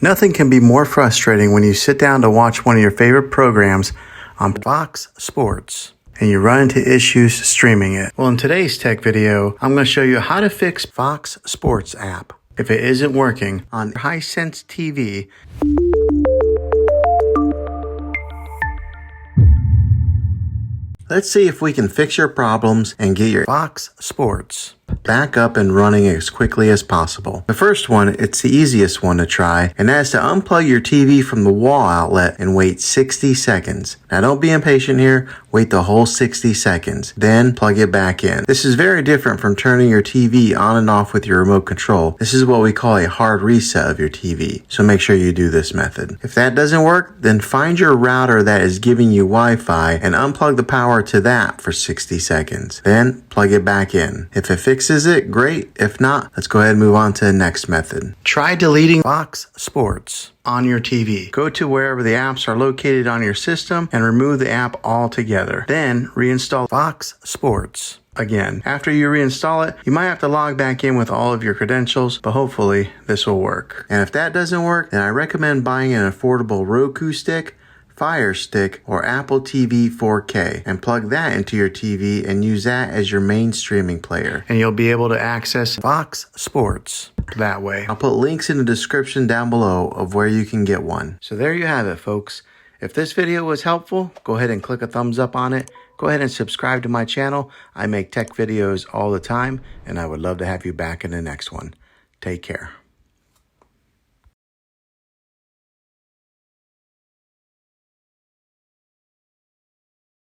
Nothing can be more frustrating when you sit down to watch one of your favorite programs on Fox Sports and you run into issues streaming it. Well, in today's tech video, I'm going to show you how to fix Fox Sports app if it isn't working on Hisense TV. Let's see if we can fix your problems and get your Fox Sports back up and running as quickly as possible. The first one, it's the easiest one to try, and that is to unplug your TV from the wall outlet and wait 60 seconds. Now don't be impatient here, wait the whole 60 seconds, then plug it back in. This is very different from turning your TV on and off with your remote control. This is what we call a hard reset of your TV, so make sure you do this method. If that doesn't work, then find your router that is giving you Wi-Fi and unplug the power to that for 60 seconds. Then plug it back in. If it fixes it, great. If not, let's go ahead and move on to the next method. Try deleting Fox Sports on your TV. Go to wherever the apps are located on your system and remove the app altogether. Then reinstall Fox Sports again. After you reinstall it, you might have to log back in with all of your credentials, but hopefully this will work. And if that doesn't work, then I recommend buying an affordable Roku stick, Fire Stick, or Apple TV 4K and plug that into your TV and use that as your main streaming player. And you'll be able to access Fox Sports that way. I'll put links in the description down below of where you can get one. So there you have it, folks. If this video was helpful, go ahead and click a thumbs up on it. Go ahead and subscribe to my channel. I make tech videos all the time, and I would love to have you back in the next one. Take care.